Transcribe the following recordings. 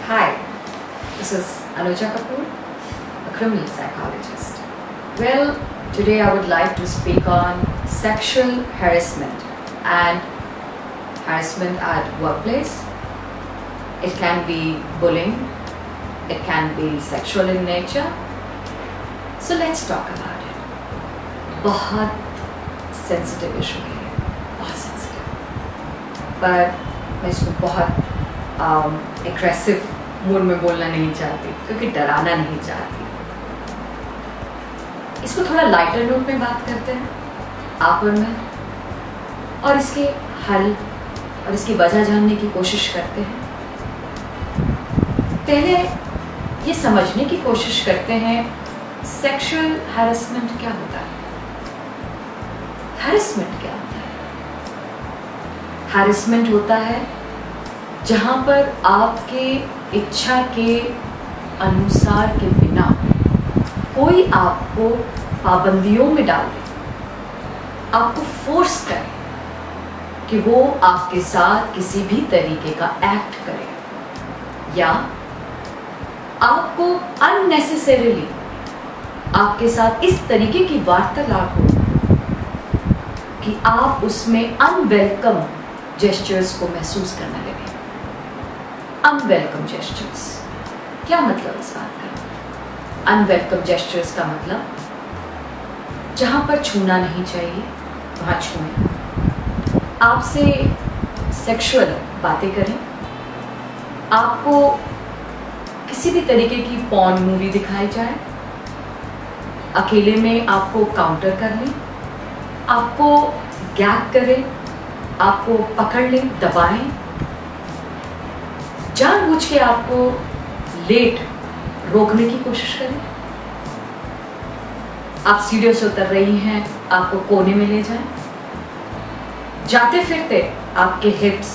Hi, this is Anuja Kapoor, a criminal psychologist. Well, today I would like to speak on sexual harassment and harassment at workplace. It can be bullying, it can be sexual in nature. So let's talk about it. बहुत sensitive issue है, बहुत sensitive. But मैं इसको बहुत aggressive mood में बोलना नहीं चाहती क्योंकि डराना नहीं चाहती. इसको थोड़ा लाइटर नोट में बात करते हैं आप और मैं, और इसके हल और इसकी वजह जानने की कोशिश करते हैं. पहले ये समझने की कोशिश करते हैं सेक्सुअल हैरेसमेंट क्या होता है. हैरेसमेंट क्या होता है? हैरेसमेंट होता है जहाँ पर आपके इच्छा के अनुसार के बिना कोई आपको पाबंदियों में डाल दे, आपको फोर्स करे कि वो आपके साथ किसी भी तरीके का एक्ट करे, या आपको अननेसेसरीली आपके साथ इस तरीके की वार्तालाप हो कि आप उसमें अनवेलकम जेस्चर्स को महसूस करने लगे. अनवेलकम जेस्चर्स क्या मतलब इस बात का? अनवेलकम जेस्चर्स का मतलब जहाँ पर छूना नहीं चाहिए वहाँ छूएं, आपसे सेक्सुअल बातें करें, आपको किसी भी तरीके की पॉर्न मूवी दिखाई जाए, अकेले में आपको काउंटर कर लें, आपको गैग करें, आपको पकड़ लें, दबाएं, जानबूझ के आपको लेट रोकने की कोशिश करें. आप सीढ़ियों से उतर रही हैं, आपको कोने में ले जाएं, जाते फिरते आपके हिप्स,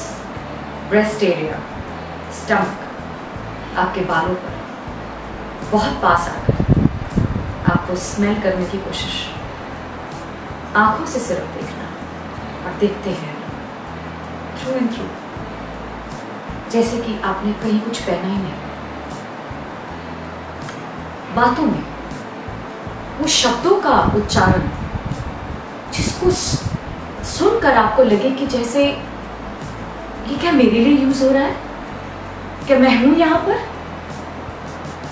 ब्रेस्ट एरिया, स्टमक, आपके बालों पर बहुत पास आकर आपको स्मेल करने की कोशिश. आंखों से सिर्फ देखना और देखते हैं थ्रू एंड थ्रू, जैसे कि आपने कहीं कुछ पहना ही नहीं. बातों में वो शब्दों का उच्चारण जिसको सुनकर आपको लगे कि जैसे ये क्या मेरे लिए यूज हो रहा है, क्या मैं हूं यहाँ पर,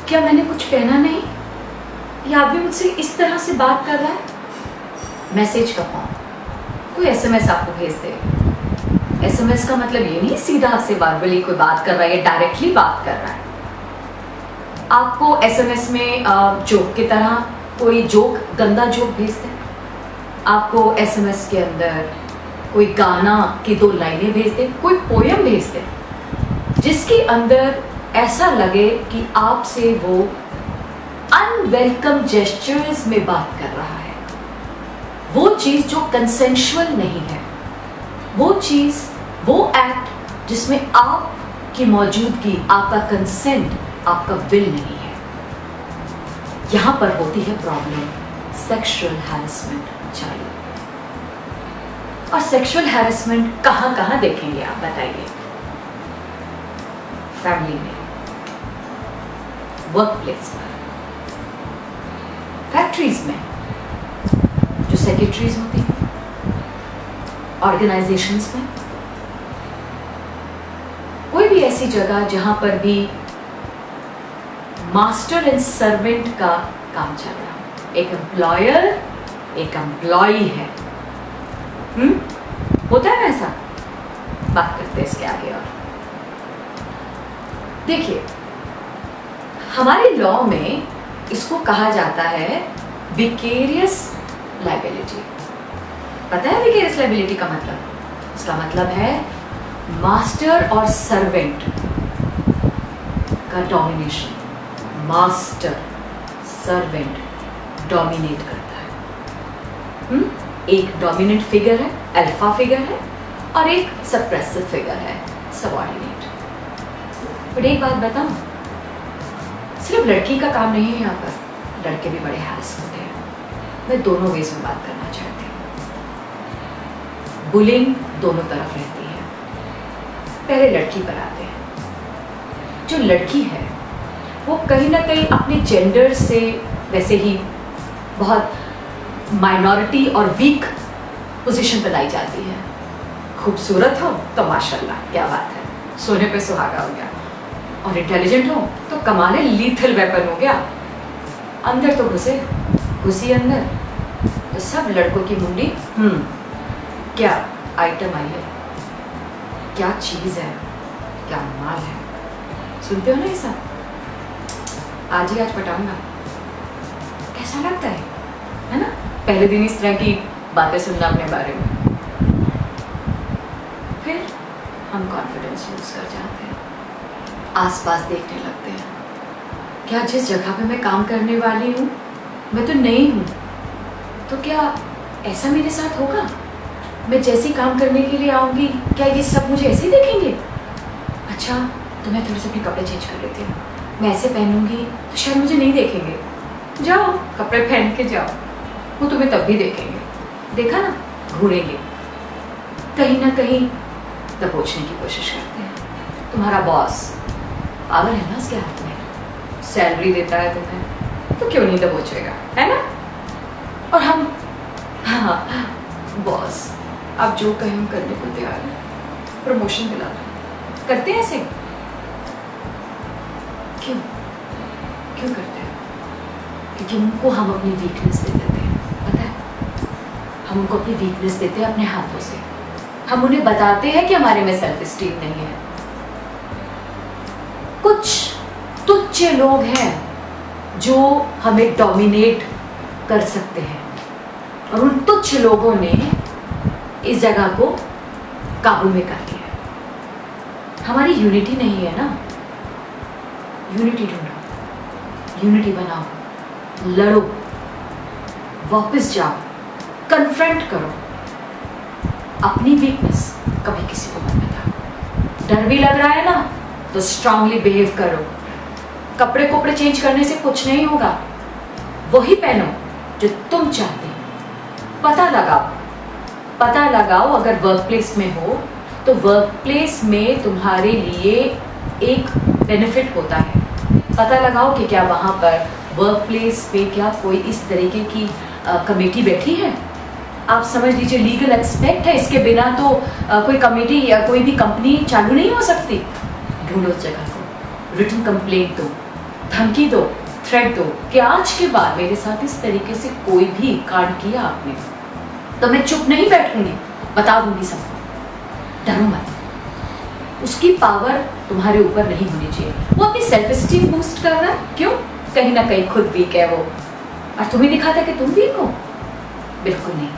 क्या मैंने कुछ पहना नहीं, या अभी मुझसे इस तरह से बात कर रहा है. मैसेज का फॉर्म, कोई एसएमएस आपको भेज दे. एसएमएस का मतलब ये नहीं सीधा आपसे वर्बली कोई बात कर रहा है या डायरेक्टली बात कर रहा है. आपको एसएमएस में जोक की तरह कोई जोक, गंदा जोक भेज दे. आपको एसएमएस के अंदर कोई गाना की 2 लाइनें भेज दे, कोई पोयम भेज दे जिसके अंदर ऐसा लगे कि आपसे वो अनवेलकम जेस्चर्स में बात कर रहा है. वो चीज़ जो कंसेंशुअल नहीं है, वो चीज़, वो एक्ट जिसमें आपकी मौजूदगी, आपका कंसेंट, आपका विल नहीं है. यहां पर होती है प्रॉब्लम. सेक्सुअल हैरेसमेंट चाहिए. और सेक्सुअल हैरेसमेंट कहां कहां देखेंगे आप बताइए? फैमिली में, वर्क प्लेस पर, फैक्ट्रीज में जो सेक्रेटरीज होती हैं, ऑर्गेनाइजेशंस में, कोई भी ऐसी जगह जहां पर भी मास्टर एंड सर्वेंट का काम चल रहा है. एक एम्प्लॉयर, एक एम्प्लॉई है. होता है ऐसा? बात करते हैं इसके आगे. और देखिए, हमारे लॉ में इसको कहा जाता है विकेरियस लायबिलिटी. पता है विकेरियस लायबिलिटी का मतलब? इसका मतलब है मास्टर और सर्वेंट का डोमिनेशन. मास्टर सर्वेंट डोमिनेट करता है. एक डोमिनेंट फिगर है, अल्फा फिगर है, और एक सप्रेसिव फिगर है, सबऑर्डिनेट. बट एक बात बताऊं, सिर्फ लड़की का काम नहीं है यहाँ पर, लड़के भी बड़े हैरेस होते हैं. मैं दोनों वेज में बात करना चाहती हूँ. बुलिंग दोनों तरफ रहती है. पहले लड़की पर आते हैं. जो लड़की है वो कहीं ना कहीं अपने जेंडर से वैसे ही बहुत माइनॉरिटी और वीक पोजीशन पर लाई जाती है। खूबसूरत हो तो माशाल्लाह क्या बात है, सोने पे सुहागा हो गया, और इंटेलिजेंट हो तो कमाल लीथल वेपन हो गया। अंदर तो घुसी अंदर तो सब लड़कों की मुंडी क्या आइटम आई है, क्या चीज़ है, क्या माल है। सुनते हो ना ये सब? आज ही आज पटाऊंगा, कैसा लगता है ना? पहले दिन इस तरह की बातें सुनना अपने बारे में, फिर हम कॉन्फिडेंस लूज कर जाते हैं, आसपास देखने लगते हैं, क्या जिस जगह पे मैं काम करने वाली हूँ मैं तो नई हूँ, तो क्या ऐसा मेरे साथ होगा? मैं जैसी काम करने के लिए आऊँगी क्या ये सब मुझे ऐसे ही देखेंगे? अच्छा तो मैं थोड़े से अपने कपड़े चेंज कर लेती हूँ, मैं ऐसे पहनूंगी तो शायद मुझे नहीं देखेंगे। जाओ कपड़े पहन के जाओ, वो तुम्हें तब भी देखेंगे। देखा ना, घूरेंगे, कहीं ना कहीं दबोचने की कोशिश करते हैं। तुम्हारा बॉस पागल है ना, उसके हाथ में सैलरी देता है तुम्हें, तो क्यों नहीं दबोचेगा, है ना? और हम हाँ बॉस आप जो कहें हम करने को तैयार है, प्रमोशन दिला करते हैं ऐसे। क्यों क्यों करते हैं? क्योंकि उनको हम अपनी वीकनेस दे देते हैं, पता है? हम उनको अपनी वीकनेस देते हैं अपने हाथों से। हम उन्हें बताते हैं कि हमारे में सेल्फ एस्टीम नहीं है। कुछ तुच्छ लोग हैं जो हमें डोमिनेट कर सकते हैं, और उन तुच्छ लोगों ने इस जगह को काबू में कर लिया। हमारी यूनिटी नहीं है ना, यूनिटी ढूंढो, यूनिटी बनाओ, लड़ो, वापस जाओ, कन्फ्रंट करो अपनी वीकनेस। कभी किसी को मत बताओ। डर भी लग रहा है ना तो स्ट्रांगली बिहेव करो। कपड़े चेंज करने से कुछ नहीं होगा, वही पहनो जो तुम चाहते हो। पता लगाओ अगर वर्क प्लेस में हो तो वर्क प्लेस में तुम्हारे लिए एक बेनिफिट होता है। पता लगाओ कि क्या वहाँ पर वर्क प्लेस पे क्या कोई इस तरीके की कमेटी बैठी है। आप समझ लीजिए लीगल एक्सपेक्ट है, इसके बिना तो कोई कमेटी या कोई भी कंपनी चालू नहीं हो सकती। ढूंढो उस जगह को, रिटन कंप्लेंट दो, धमकी दो, थ्रेट दो कि आज के बाद मेरे साथ इस तरीके से कोई भी कांड किया आपने तो मैं चुप नहीं बैठूंगी, बता दूंगी सबको। डरो मत। उसकी पावर तुम्हारे ऊपर नहीं होनी चाहिए। वो अपनी सेल्फ एस्टीम बूस्ट कर रहा है, क्यों? कहीं ना कहीं खुद वीक है वो, और तुम्हें दिखाता है कि तुम वीक हो। बिल्कुल नहीं।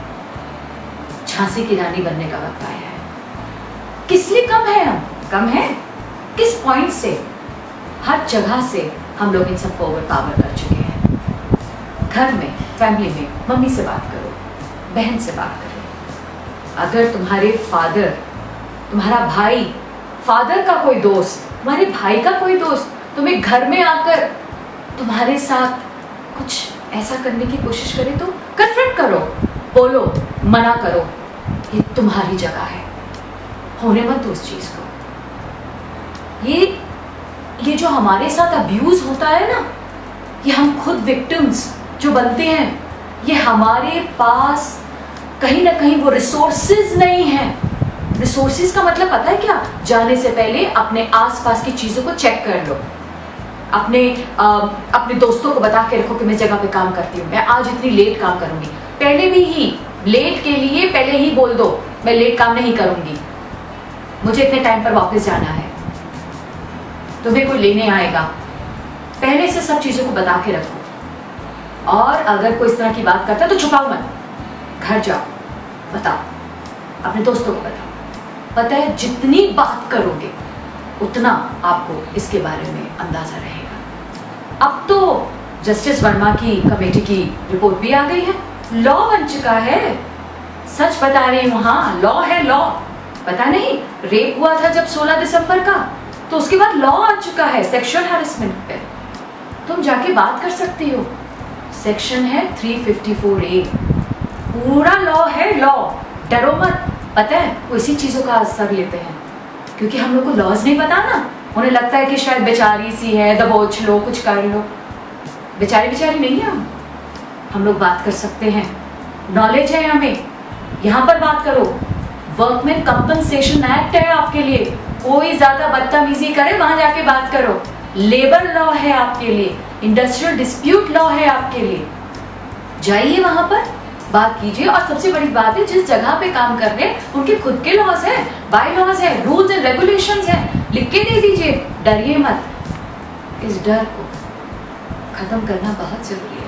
झांसी की रानी बनने का वक्त आया है। किस लिए कम है हम? कम है किस पॉइंट से? हर जगह से हम लोग इन सबको ओवर पावर कर चुके हैं। घर में, फैमिली में मम्मी से बात करो, बहन से बात करो। अगर तुम्हारे फादर, तुम्हारा भाई, फादर का कोई दोस्त, तुम्हारे भाई का कोई दोस्त तुम्हें घर में आकर तुम्हारे साथ कुछ ऐसा करने की कोशिश करे तो कन्फ्रंट करो, बोलो, मना करो। ये तुम्हारी जगह है, होने मत दो उस चीज को। ये जो हमारे साथ अब्यूज होता है ना, ये हम खुद विक्टिम्स जो बनते हैं, ये हमारे पास कहीं ना कहीं वो रिसोर्सेज नहीं है। रिसोर्सेज का मतलब पता है क्या? जाने से पहले अपने आसपास की चीजों को चेक कर लो। अपने दोस्तों को बता के रखो कि मैं जगह पे काम करती हूँ, मैं आज इतनी लेट काम करूंगी। पहले भी ही लेट के लिए पहले ही बोल दो, मैं लेट काम नहीं करूंगी, मुझे इतने टाइम पर वापस जाना है, तुम्हें कोई लेने आएगा। पहले से सब चीजों को बता के रखो। और अगर कोई इस तरह की बात करता है तो छुपाओ मत, घर जाओ, बताओ, अपने दोस्तों को बताओ। पता है जितनी बात करोगे उतना आपको इसके बारे में अंदाजा रहेगा। अब तो जस्टिस वर्मा की कमेटी की रिपोर्ट भी आ गई है, लॉ बन चुका है। सच बता रही हूँ, हाँ लॉ है, लॉ। पता नहीं रेप हुआ था जब 16 दिसंबर का, तो उसके बाद लॉ आ चुका है सेक्सुअल हैरेसमेंट पे। तुम जाके बात कर सकती हो। सेक्शन है 354A, पूरा लॉ है, लॉ। डरो मत। पता है वो इसी चीजों का असर लेते हैं, क्योंकि हम लोग को लॉज नहीं पता ना, उन्हें लगता है कि शायद बेचारी सी है, दबोच लो, कुछ कर लो। बेचारी बेचारी नहीं है हम लोग बात कर सकते हैं, नॉलेज है हमें, यहाँ पर बात करो। वर्कमैन कंपनसेशन एक्ट है आपके लिए, कोई ज्यादा बदतमीजी करे वहां जाके बात करो। लेबर लॉ है आपके लिए, इंडस्ट्रियल डिस्प्यूट लॉ है आपके लिए, जाइए वहां पर बात कीजिए। और सबसे बड़ी बात है, जिस जगह पे काम कर रहे हैं उनके खुद के लॉज है, बाय लॉज है, रूल्स एंड रेगुलेशंस है, लिख के दे दीजिए। डरिए मत, इस डर को खत्म करना बहुत जरूरी है।